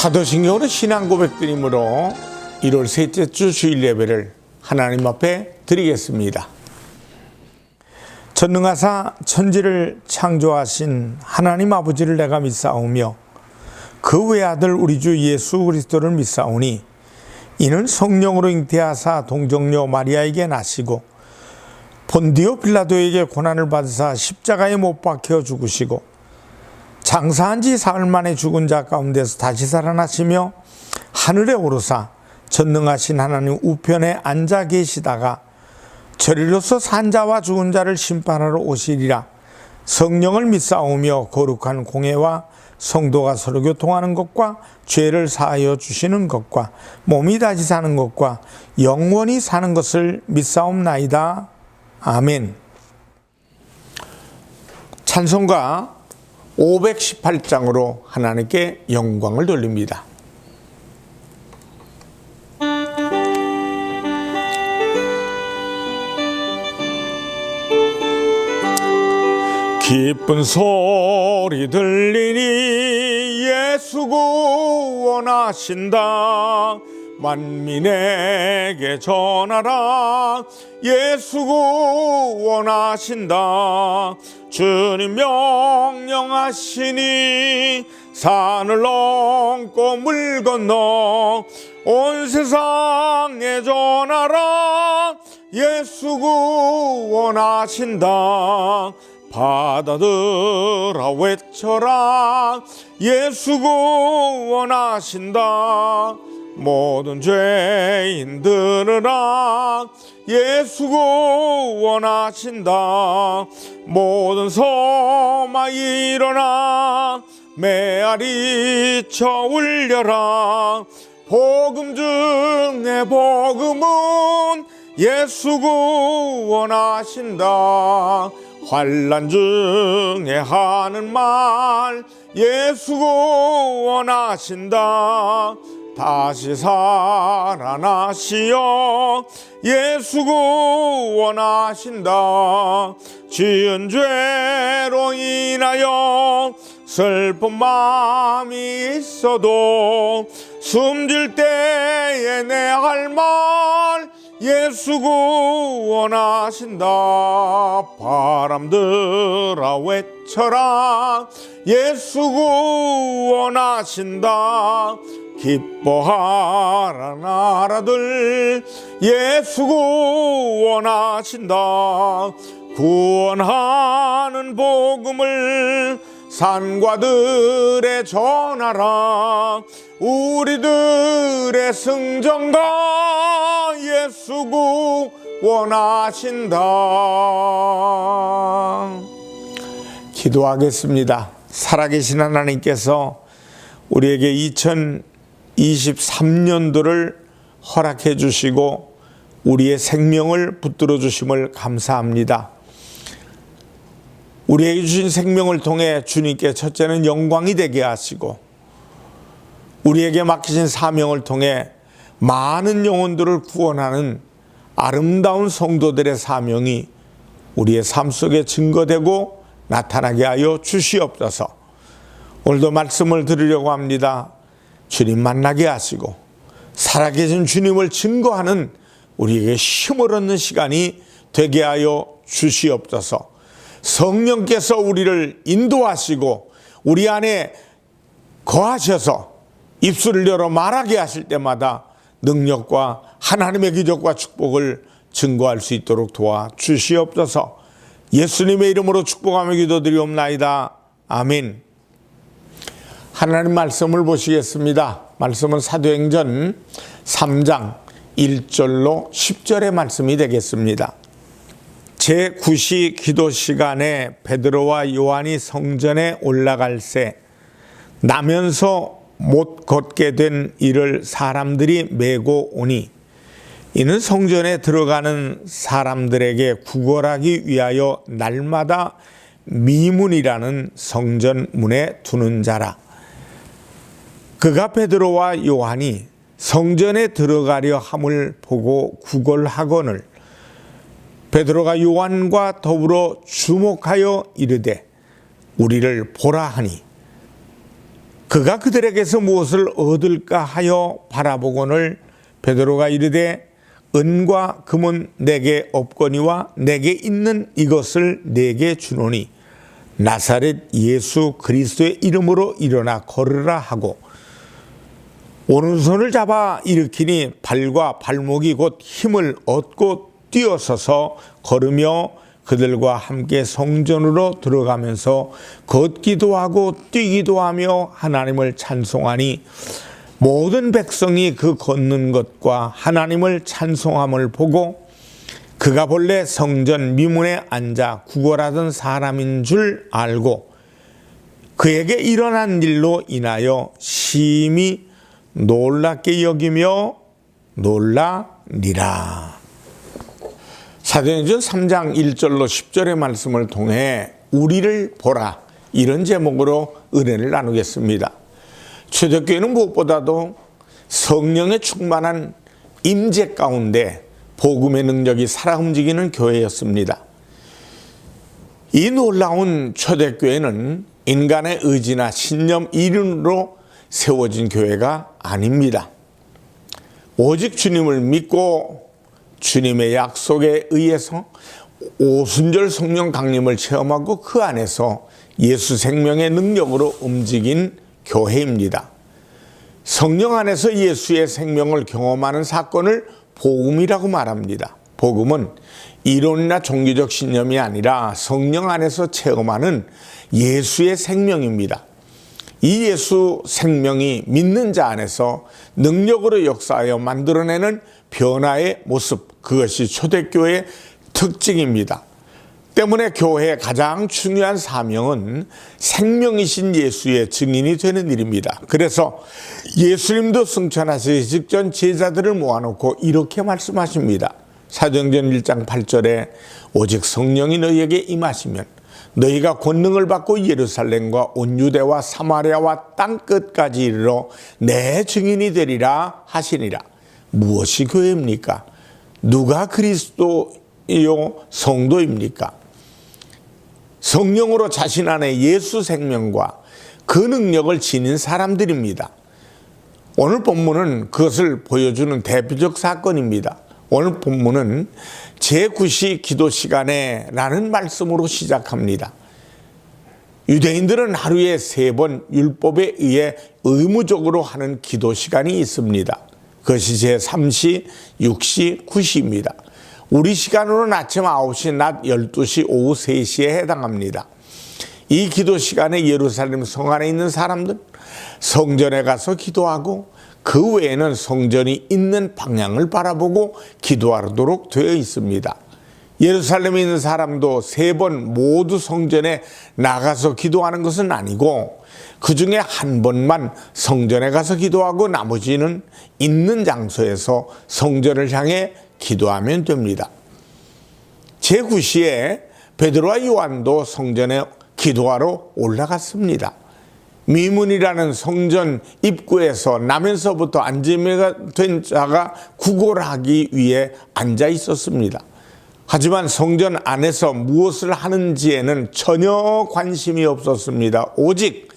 사도신경으로 신앙 고백드림으로 1월 셋째 주 주일 예배를 하나님 앞에 드리겠습니다. 전능하사 천지를 창조하신 하나님 아버지를 내가 믿사오며 그 외아들 우리 주 예수 그리스도를 믿사오니 이는 성령으로 잉태하사 동정녀 마리아에게 나시고 본디오 빌라도에게 고난을 받으사 십자가에 못 박혀 죽으시고 장사한 지 사흘 만에 죽은 자 가운데서 다시 살아나시며 하늘에 오르사 전능하신 하나님 우편에 앉아 계시다가 저리로서 산 자와 죽은 자를 심판하러 오시리라. 성령을 믿사오며 거룩한 공회와 성도가 서로 교통하는 것과 죄를 사하여 주시는 것과 몸이 다시 사는 것과 영원히 사는 것을 믿사옵나이다. 아멘. 찬송가 518장으로 하나님께 영광을 돌립니다. 기쁜 소리 들리니 예수 구원하신다. 만민에게 전하라. 예수 구원하신다. 주님 명령하시니 산을 넘고 물 건너 온 세상에 전하라. 예수 구원하신다. 바다들아 외쳐라. 예수 구원하신다. 모든 죄인 들으라. 예수 구원하신다. 모든 소마 일어나 메아리 쳐 울려라. 복음 중에 복음은 예수 구원하신다. 환난 중에 하는 말 예수 구원하신다. 다시 살아나시어 예수 구원하신다. 지은 죄로 인하여 슬픈 마음이 있어도 숨질 때에 내 할 말 예수 구원하신다. 바람들아 외쳐라. 예수 구원하신다. 기뻐하라 나라들 예수 구원하신다. 구원하는 복음을 산과 들에 전하라. 우리들의 승전가 예수 구원하신다. 기도하겠습니다. 살아계신 하나님께서 우리에게 2023년도를 허락해 주시고 우리의 생명을 붙들어 주심을 감사합니다. 우리에게 주신 생명을 통해 주님께 첫째는 영광이 되게 하시고 우리에게 맡기신 사명을 통해 많은 영혼들을 구원하는 아름다운 성도들의 사명이 우리의 삶 속에 증거되고 나타나게 하여 주시옵소서. 오늘도 말씀을 들으려고 합니다. 주님 만나게 하시고 살아계신 주님을 증거하는 우리에게 힘을 얻는 시간이 되게 하여 주시옵소서. 성령께서 우리를 인도하시고 우리 안에 거하셔서 입술을 열어 말하게 하실 때마다 능력과 하나님의 기적과 축복을 증거할 수 있도록 도와 주시옵소서. 예수님의 이름으로 축복하며 기도드리옵나이다. 아멘. 하나님 말씀을 보시겠습니다. 말씀은 사도행전 3장 1절로 10절의 말씀이 되겠습니다. 제9시 기도 시간에 베드로와 요한이 성전에 올라갈새 나면서 못 걷게 된 이를 사람들이 메고 오니 이는 성전에 들어가는 사람들에게 구걸하기 위하여 날마다 미문이라는 성전 문에 두는 자라. 그가 베드로와 요한이 성전에 들어가려 함을 보고 구걸하거늘 베드로가 요한과 더불어 주목하여 이르되 우리를 보라 하니 그가 그들에게서 무엇을 얻을까 하여 바라보거늘 베드로가 이르되 은과 금은 내게 없거니와 내게 있는 이것을 내게 주노니 나사렛 예수 그리스도의 이름으로 일어나 걸으라 하고 오른손을 잡아 일으키니 발과 발목이 곧 힘을 얻고 뛰어서서 걸으며 그들과 함께 성전으로 들어가면서 걷기도 하고 뛰기도 하며 하나님을 찬송하니 모든 백성이 그 걷는 것과 하나님을 찬송함을 보고 그가 본래 성전 미문에 앉아 구걸하던 사람인 줄 알고 그에게 일어난 일로 인하여 심히 놀랍게 여기며 놀라니라. 사도행전 3장 1절로 10절의 말씀을 통해 우리를 보라 이런 제목으로 은혜를 나누겠습니다. 초대교회는 무엇보다도 성령의 충만한 임재 가운데 복음의 능력이 살아 움직이는 교회였습니다. 이 놀라운 초대교회는 인간의 의지나 신념 이론으로 세워진 교회가 아닙니다. 오직 주님을 믿고 주님의 약속에 의해서 오순절 성령 강림을 체험하고 그 안에서 예수 생명의 능력으로 움직인 교회입니다. 성령 안에서 예수의 생명을 경험하는 사건을 복음이라고 말합니다. 복음은 이론이나 종교적 신념이 아니라 성령 안에서 체험하는 예수의 생명입니다. 이 예수 생명이 믿는 자 안에서 능력으로 역사하여 만들어내는 변화의 모습, 그것이 초대교회의 특징입니다. 때문에 교회의 가장 중요한 사명은 생명이신 예수의 증인이 되는 일입니다. 그래서 예수님도 승천하시기 직전 제자들을 모아놓고 이렇게 말씀하십니다. 사도행전 1장 8절에 오직 성령이 너희에게 임하시면 너희가 권능을 받고 예루살렘과 온 유대와 사마리아와 땅끝까지 이르러 내 증인이 되리라 하시니라. 무엇이 교회입니까? 누가 그리스도요 성도입니까? 성령으로 자신 안에 예수 생명과 그 능력을 지닌 사람들입니다. 오늘 본문은 그것을 보여주는 대표적 사건입니다. 오늘 본문은 제9시 기도 시간에 라는 말씀으로 시작합니다. 유대인들은 하루에 3번 율법에 의해 의무적으로 하는 기도 시간이 있습니다. 그것이 제3시, 6시, 9시입니다. 우리 시간으로는 아침 9시, 낮 12시, 오후 3시에 해당합니다. 이 기도 시간에 예루살렘 성 안에 있는 사람들 성전에 가서 기도하고 그 외에는 성전이 있는 방향을 바라보고 기도하도록 되어 있습니다. 예루살렘에 있는 사람도 3번 모두 성전에 나가서 기도하는 것은 아니고 그 중에 한 번만 성전에 가서 기도하고 나머지는 있는 장소에서 성전을 향해 기도하면 됩니다. 제9시에 베드로와 요한도 성전에 기도하러 올라갔습니다. 미문이라는 성전 입구에서 나면서부터 안지매가 된 자가 구걸하기 위해 앉아 있었습니다. 하지만 성전 안에서 무엇을 하는지에는 전혀 관심이 없었습니다. 오직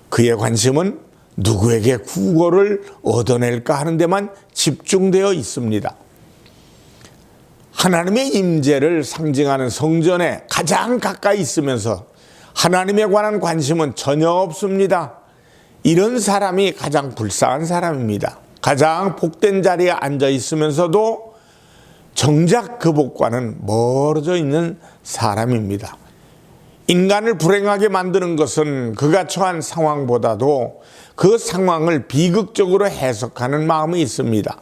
그의 관심은 누구에게 구걸을 얻어낼까 하는 데만 집중되어 있습니다. 하나님의 임재를 상징하는 성전에 가장 가까이 있으면서 하나님에 관한 관심은 전혀 없습니다. 이런 사람이 가장 불쌍한 사람입니다. 가장 복된 자리에 앉아 있으면서도 정작 그 복과는 멀어져 있는 사람입니다. 인간을 불행하게 만드는 것은 그가 처한 상황보다도 그 상황을 비극적으로 해석하는 마음이 있습니다.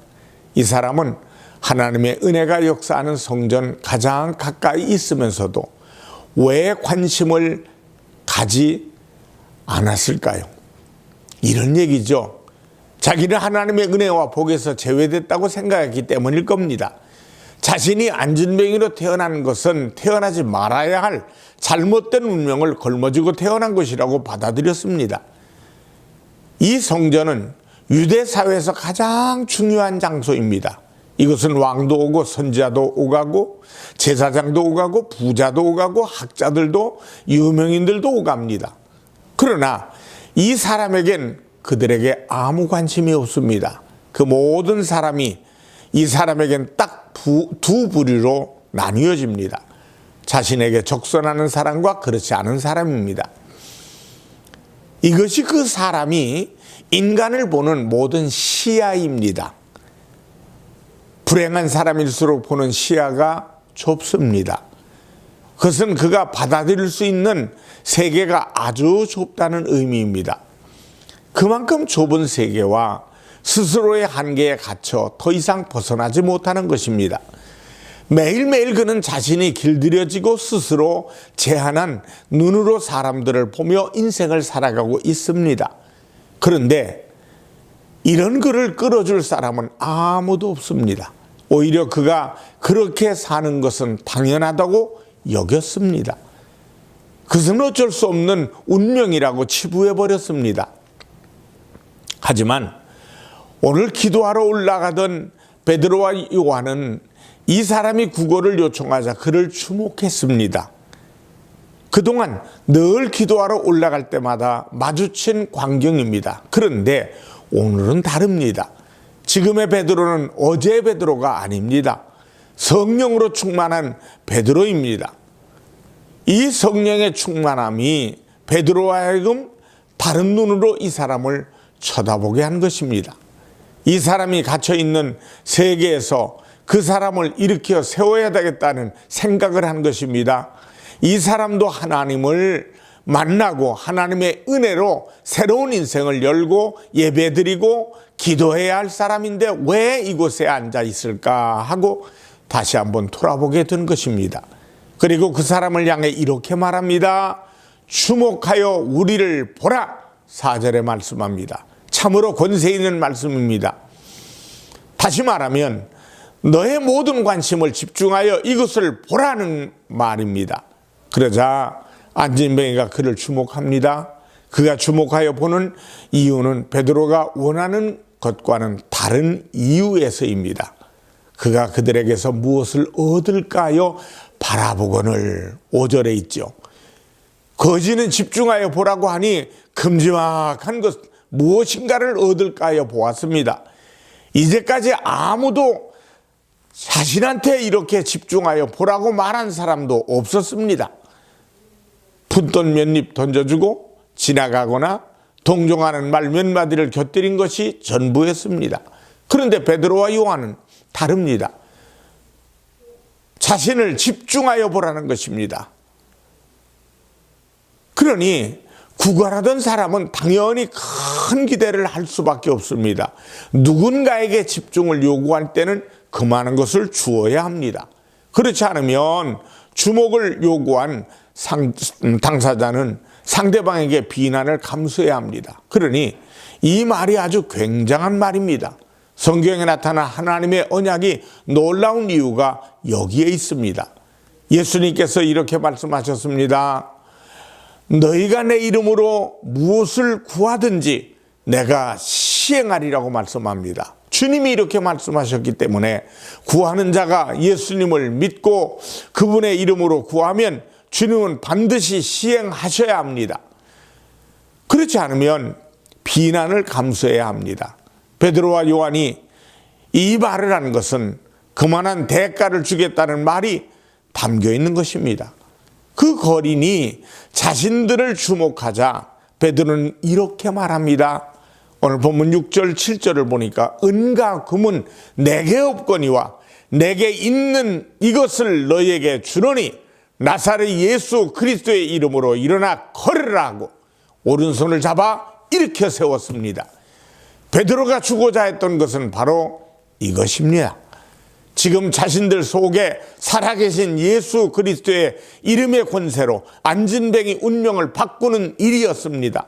이 사람은 하나님의 은혜가 역사하는 성전 가장 가까이 있으면서도 왜 관심을 가지 않았을까요? 이런 얘기죠. 자기는 하나님의 은혜와 복에서 제외됐다고 생각했기 때문일 겁니다. 자신이 안진뱅이로 태어난 것은 태어나지 말아야 할 잘못된 운명을 걸머쥐고 태어난 것이라고 받아들였습니다. 이 성전은 유대 사회에서 가장 중요한 장소입니다. 이것은 왕도 오고 선지자도 오가고 제사장도 오가고 부자도 오가고 학자들도 유명인들도 오갑니다. 그러나 이 사람에겐 그들에게 아무 관심이 없습니다. 그 모든 사람이 이 사람에겐 딱 두 부류로 나뉘어집니다. 자신에게 적선하는 사람과 그렇지 않은 사람입니다. 이것이 그 사람이 인간을 보는 모든 시야입니다. 불행한 사람일수록 보는 시야가 좁습니다. 그것은 그가 받아들일 수 있는 세계가 아주 좁다는 의미입니다. 그만큼 좁은 세계와 스스로의 한계에 갇혀 더 이상 벗어나지 못하는 것입니다. 매일매일 그는 자신이 길들여지고 스스로 제한한 눈으로 사람들을 보며 인생을 살아가고 있습니다. 그런데 이런 그를 끌어줄 사람은 아무도 없습니다. 오히려 그가 그렇게 사는 것은 당연하다고 여겼습니다. 그것은 어쩔 수 없는 운명이라고 치부해버렸습니다. 하지만 오늘 기도하러 올라가던 베드로와 요한은 이 사람이 구걸을 요청하자 그를 주목했습니다. 그동안 늘 기도하러 올라갈 때마다 마주친 광경입니다. 그런데 오늘은 다릅니다. 지금의 베드로는 어제의 베드로가 아닙니다. 성령으로 충만한 베드로입니다. 이 성령의 충만함이 베드로와 하여금 다른 눈으로 이 사람을 쳐다보게 한 것입니다. 이 사람이 갇혀있는 세계에서 그 사람을 일으켜 세워야 되겠다는 생각을 한 것입니다. 이 사람도 하나님을 만나고 하나님의 은혜로 새로운 인생을 열고 예배드리고 기도해야 할 사람인데 왜 이곳에 앉아 있을까 하고 다시 한번 돌아보게 된 것입니다. 그리고 그 사람을 향해 이렇게 말합니다. 주목하여 우리를 보라. 4절에 말씀합니다. 참으로 권세 있는 말씀입니다. 다시 말하면 너의 모든 관심을 집중하여 이것을 보라는 말입니다. 그러자 안진뱅이가 그를 주목합니다. 그가 주목하여 보는 이유는 베드로가 원하는 것과는 다른 이유에서입니다. 그가 그들에게서 무엇을 얻을까요? 바라보거늘 5절에 있죠. 거지는 집중하여 보라고 하니 큼지막한 것 무엇인가를 얻을까요? 보았습니다. 이제까지 아무도 자신한테 이렇게 집중하여 보라고 말한 사람도 없었습니다. 푼돈 몇 입 던져주고 지나가거나 동정하는 말 몇 마디를 곁들인 것이 전부였습니다. 그런데 베드로와 요한은 다릅니다. 자신을 집중하여 보라는 것입니다. 그러니 구걸하던 사람은 당연히 큰 기대를 할 수밖에 없습니다. 누군가에게 집중을 요구할 때는 그만한 것을 주어야 합니다. 그렇지 않으면 주목을 요구한 당사자는 상대방에게 비난을 감수해야 합니다. 그러니 이 말이 아주 굉장한 말입니다. 성경에 나타난 하나님의 언약이 놀라운 이유가 여기에 있습니다. 예수님께서 이렇게 말씀하셨습니다. 너희가 내 이름으로 무엇을 구하든지 내가 시행하리라고 말씀합니다. 주님이 이렇게 말씀하셨기 때문에 구하는 자가 예수님을 믿고 그분의 이름으로 구하면 주님은 반드시 시행하셔야 합니다. 그렇지 않으면 비난을 감수해야 합니다. 베드로와 요한이 이 말을 하는 것은 그만한 대가를 주겠다는 말이 담겨 있는 것입니다. 그 거린이 자신들을 주목하자 베드로는 이렇게 말합니다. 오늘 본문 6절 7절을 보니까 은과 금은 내게 없거니와 내게 있는 이것을 너희에게 주노니 나사렛 예수 그리스도의 이름으로 일어나 걸으라 하고 오른손을 잡아 일으켜 세웠습니다. 베드로가 주고자 했던 것은 바로 이것입니다. 지금 자신들 속에 살아계신 예수 그리스도의 이름의 권세로 안진뱅이 운명을 바꾸는 일이었습니다.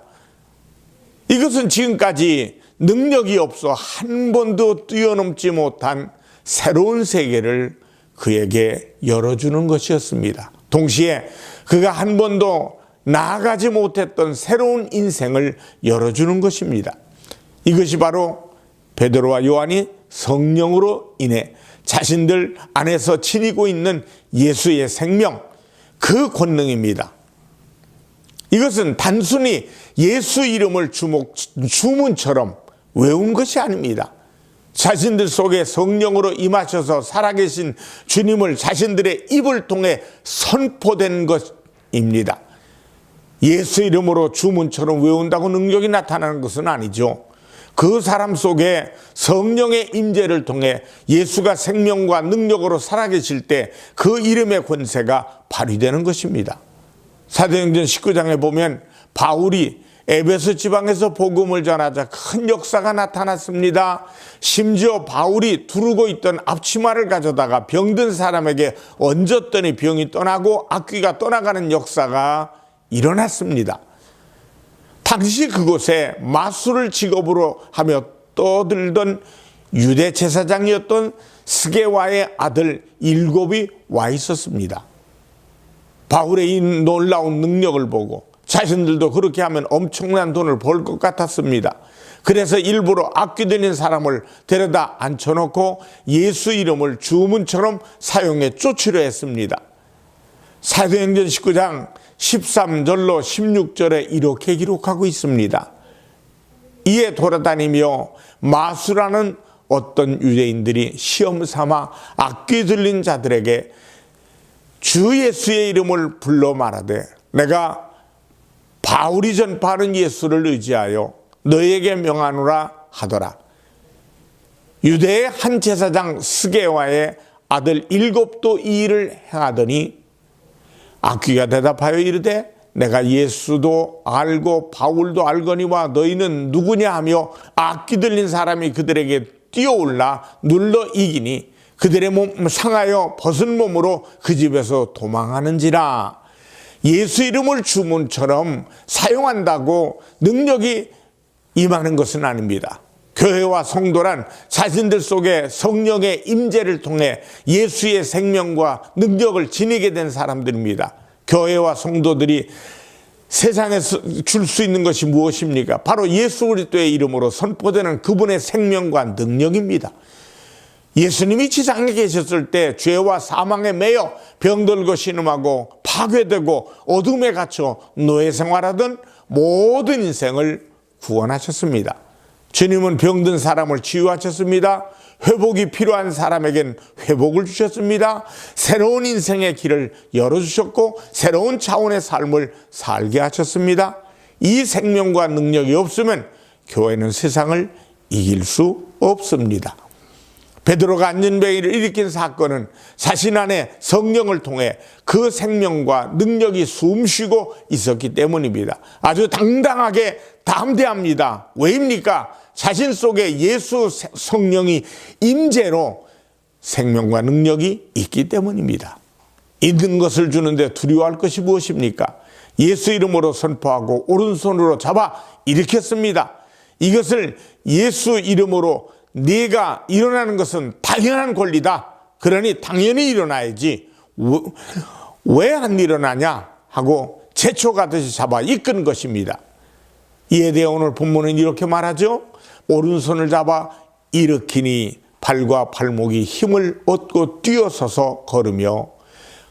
이것은 지금까지 능력이 없어 한 번도 뛰어넘지 못한 새로운 세계를 그에게 열어주는 것이었습니다. 동시에 그가 한 번도 나아가지 못했던 새로운 인생을 열어주는 것입니다. 이것이 바로 베드로와 요한이 성령으로 인해 자신들 안에서 지니고 있는 예수의 생명, 그 권능입니다. 이것은 단순히 예수 이름을 주문처럼 외운 것이 아닙니다. 자신들 속에 성령으로 임하셔서 살아계신 주님을 자신들의 입을 통해 선포된 것입니다. 예수 이름으로 주문처럼 외운다고 능력이 나타나는 것은 아니죠. 그 사람 속에 성령의 임재를 통해 예수가 생명과 능력으로 살아계실 때 그 이름의 권세가 발휘되는 것입니다. 사도행전 19장에 보면 바울이 에베소 지방에서 복음을 전하자 큰 역사가 나타났습니다. 심지어 바울이 두르고 있던 앞치마를 가져다가 병든 사람에게 얹었더니 병이 떠나고 악귀가 떠나가는 역사가 일어났습니다. 당시 그곳에 마술을 직업으로 하며 떠들던 유대 제사장이었던 스게와의 아들 7이 와 있었습니다. 바울의 이 놀라운 능력을 보고 자신들도 그렇게 하면 엄청난 돈을 벌 것 같았습니다. 그래서 일부러 악귀 들린 사람을 데려다 앉혀놓고 예수 이름을 주문처럼 사용해 쫓으려 했습니다. 사도행전 19장 13절로 16절에 이렇게 기록하고 있습니다. 이에 돌아다니며 마술하는 어떤 유대인들이 시험 삼아 악귀 들린 자들에게 주 예수의 이름을 불러 말하되 내가 바울이 전파하는 예수를 의지하여 너에게 명하노라 하더라. 유대의 한 제사장 스게와의 아들 7도 이 일을 행하더니 악귀가 대답하여 이르되 내가 예수도 알고 바울도 알거니와 너희는 누구냐 하며 악귀 들린 사람이 그들에게 뛰어올라 눌러 이기니 그들의 몸 상하여 벗은 몸으로 그 집에서 도망하는지라. 예수 이름을 주문처럼 사용한다고 능력이 임하는 것은 아닙니다. 교회와 성도란 자신들 속에 성령의 임재를 통해 예수의 생명과 능력을 지니게 된 사람들입니다. 교회와 성도들이 세상에서 줄 수 있는 것이 무엇입니까? 바로 예수 그리스도의 이름으로 선포되는 그분의 생명과 능력입니다. 예수님이 지상에 계셨을 때 죄와 사망에 매여 병들고 신음하고 파괴되고 어둠에 갇혀 노예 생활하던 모든 인생을 구원하셨습니다. 주님은 병든 사람을 치유하셨습니다. 회복이 필요한 사람에겐 회복을 주셨습니다. 새로운 인생의 길을 열어주셨고 새로운 차원의 삶을 살게 하셨습니다. 이 생명과 능력이 없으면 교회는 세상을 이길 수 없습니다. 베드로가 안전뱅이를 일으킨 사건은 자신 안에 성령을 통해 그 생명과 능력이 숨쉬고 있었기 때문입니다. 아주 당당하게 담대합니다. 왜입니까? 자신 속에 예수 성령이 임재로 생명과 능력이 있기 때문입니다. 있는 것을 주는데 두려워할 것이 무엇입니까? 예수 이름으로 선포하고 오른손으로 잡아 일으켰습니다. 이것을 예수 이름으로 네가 일어나는 것은 당연한 권리다. 그러니 당연히 일어나야지. 왜 안 일어나냐 하고 제초가듯이 잡아 이끈 것입니다. 이에 대해 오늘 본문은 이렇게 말하죠. 오른손을 잡아 일으키니 발과 발목이 힘을 얻고 뛰어서서 걸으며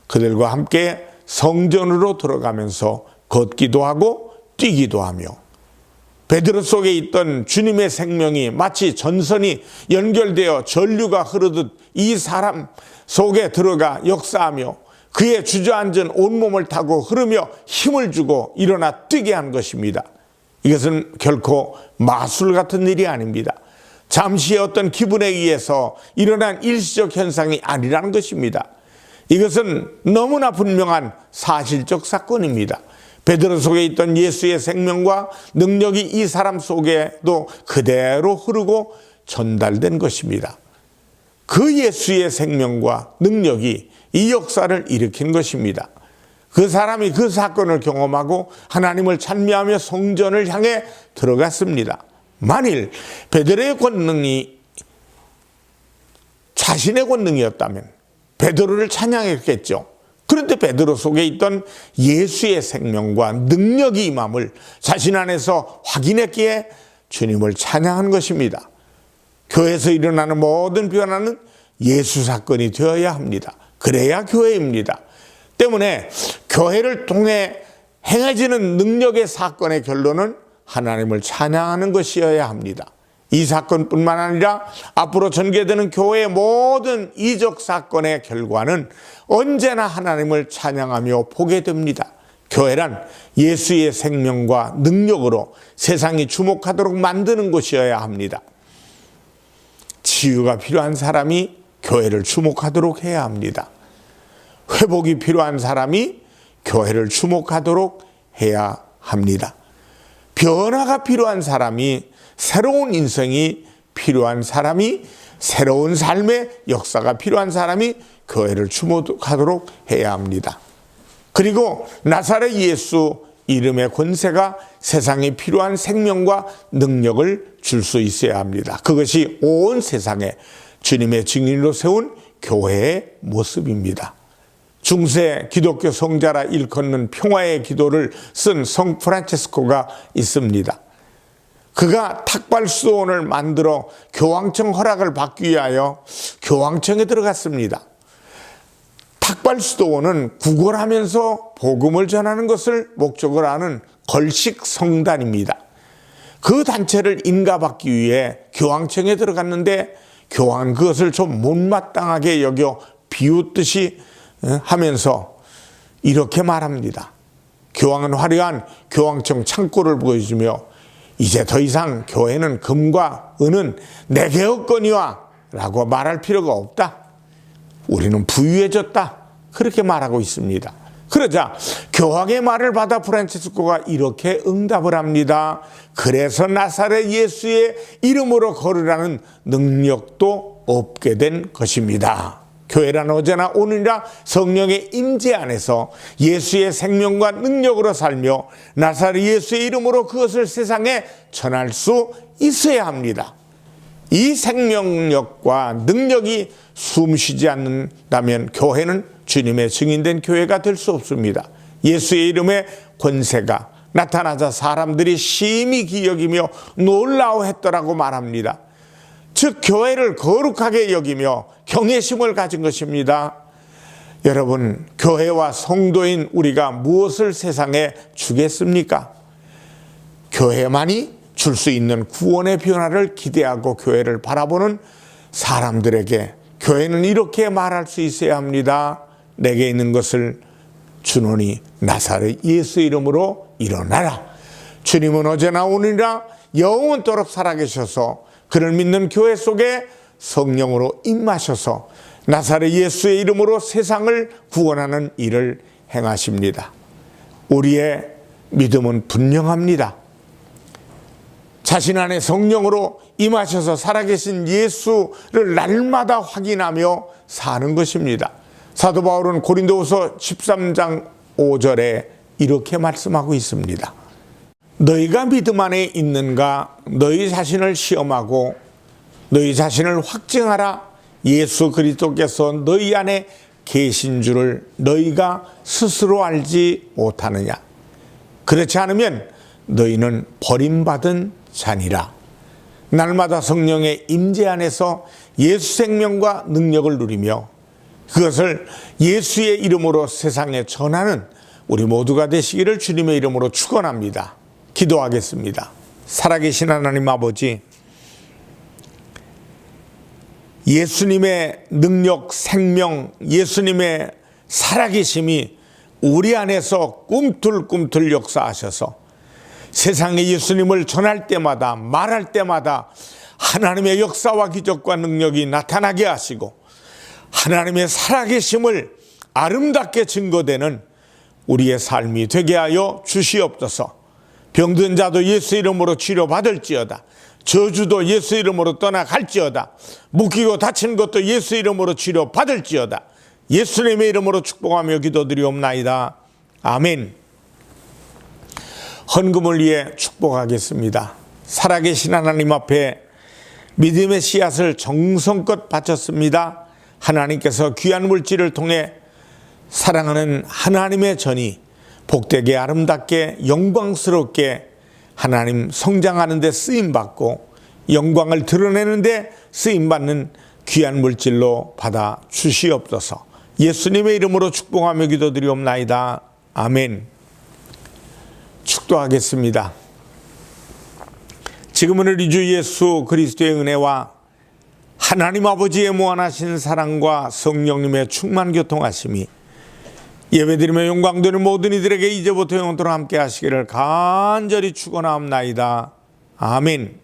그들과 함께 성전으로 들어가면서 걷기도 하고 뛰기도 하며 베드로 속에 있던 주님의 생명이 마치 전선이 연결되어 전류가 흐르듯 이 사람 속에 들어가 역사하며 그의 주저앉은 온몸을 타고 흐르며 힘을 주고 일어나 뛰게 한 것입니다. 이것은 결코 마술 같은 일이 아닙니다. 잠시의 어떤 기분에 의해서 일어난 일시적 현상이 아니라는 것입니다. 이것은 너무나 분명한 사실적 사건입니다. 베드로 속에 있던 예수의 생명과 능력이 이 사람 속에도 그대로 흐르고 전달된 것입니다. 그 예수의 생명과 능력이 이 역사를 일으킨 것입니다. 그 사람이 그 사건을 경험하고 하나님을 찬미하며 성전을 향해 들어갔습니다. 만일 베드로의 권능이 자신의 권능이었다면 베드로를 찬양했겠죠. 그런데 베드로 속에 있던 예수의 생명과 능력이 임함을 자신 안에서 확인했기에 주님을 찬양한 것입니다. 교회에서 일어나는 모든 변화는 예수 사건이 되어야 합니다. 그래야 교회입니다. 때문에 교회를 통해 행해지는 능력의 사건의 결론은 하나님을 찬양하는 것이어야 합니다. 이 사건뿐만 아니라 앞으로 전개되는 교회의 모든 이적 사건의 결과는 언제나 하나님을 찬양하며 보게 됩니다. 교회란 예수의 생명과 능력으로 세상이 주목하도록 만드는 곳이어야 합니다. 치유가 필요한 사람이 교회를 주목하도록 해야 합니다. 회복이 필요한 사람이 교회를 주목하도록 해야 합니다. 변화가 필요한 사람이, 새로운 인생이 필요한 사람이, 새로운 삶의 역사가 필요한 사람이 교회를 주목하도록 해야 합니다. 그리고 나사렛 예수 이름의 권세가 세상에 필요한 생명과 능력을 줄 수 있어야 합니다. 그것이 온 세상에 주님의 증인으로 세운 교회의 모습입니다. 중세 기독교 성자라 일컫는 평화의 기도를 쓴 성 프란체스코가 있습니다. 그가 탁발수도원을 만들어 교황청 허락을 받기 위하여 교황청에 들어갔습니다. 탁발수도원은 구걸하면서 복음을 전하는 것을 목적으로 하는 걸식 성단입니다. 그 단체를 인가받기 위해 교황청에 들어갔는데 교황은 그것을 좀 못마땅하게 여겨 비웃듯이 하면서 이렇게 말합니다. 교황은 화려한 교황청 창고를 보여주며 이제 더 이상 교회는 금과 은은 내게 없거니와 라고 말할 필요가 없다. 우리는 부유해졌다. 그렇게 말하고 있습니다. 그러자 교황의 말을 받아 프란체스코가 이렇게 응답을 합니다. 그래서 나사렛 예수의 이름으로 걸으라는 능력도 없게 된 것입니다. 교회란 어제나 오늘이나 성령의 임재 안에서 예수의 생명과 능력으로 살며 나사렛 예수의 이름으로 그것을 세상에 전할 수 있어야 합니다. 이 생명력과 능력이 숨쉬지 않는다면 교회는 주님의 증인된 교회가 될 수 없습니다. 예수의 이름의 권세가 나타나자 사람들이 심히 기여기며 놀라워했더라고 말합니다. 즉 교회를 거룩하게 여기며 경외심을 가진 것입니다. 여러분, 교회와 성도인 우리가 무엇을 세상에 주겠습니까? 교회만이 줄 수 있는 구원의 변화를 기대하고 교회를 바라보는 사람들에게 교회는 이렇게 말할 수 있어야 합니다. 내게 있는 것을 주노니 나사렛 예수 이름으로 일어나라. 주님은 어제나 오늘이나 영원토록 살아계셔서 그를 믿는 교회 속에 성령으로 임하셔서 나사렛 예수의 이름으로 세상을 구원하는 일을 행하십니다. 우리의 믿음은 분명합니다. 자신 안에 성령으로 임하셔서 살아계신 예수를 날마다 확인하며 사는 것입니다. 사도 바울은 고린도후서 13장 5절에 이렇게 말씀하고 있습니다. 너희가 믿음 안에 있는가 너희 자신을 시험하고 너희 자신을 확증하라. 예수 그리스도께서 너희 안에 계신 줄을 너희가 스스로 알지 못하느냐. 그렇지 않으면 너희는 버림받은 자니라. 날마다 성령의 임재 안에서 예수 생명과 능력을 누리며 그것을 예수의 이름으로 세상에 전하는 우리 모두가 되시기를 주님의 이름으로 축원합니다. 기도하겠습니다. 살아계신 하나님 아버지, 예수님의 능력, 생명, 예수님의 살아계심이 우리 안에서 꿈틀꿈틀 역사하셔서 세상에 예수님을 전할 때마다 말할 때마다 하나님의 역사와 기적과 능력이 나타나게 하시고 하나님의 살아계심을 아름답게 증거되는 우리의 삶이 되게 하여 주시옵소서. 병든 자도 예수 이름으로 치료받을지어다. 저주도 예수 이름으로 떠나갈지어다. 묶이고 다친 것도 예수 이름으로 치료받을지어다. 예수님의 이름으로 축복하며 기도드리옵나이다. 아멘. 헌금을 위해 축복하겠습니다. 살아계신 하나님 앞에 믿음의 씨앗을 정성껏 바쳤습니다. 하나님께서 귀한 물질을 통해 사랑하는 하나님의 전이 복되게 아름답게 영광스럽게 하나님 성장하는 데 쓰임받고 영광을 드러내는 데 쓰임받는 귀한 물질로 받아 주시옵소서. 예수님의 이름으로 축복하며 기도드리옵나이다. 아멘. 축도하겠습니다. 지금은 우리 주 예수 그리스도의 은혜와 하나님 아버지의 무한하신 사랑과 성령님의 충만 교통하심이 예배드리며 영광되는 모든 이들에게 이제부터 영원토록 함께 하시기를 간절히 축원하옵나이다. 아멘.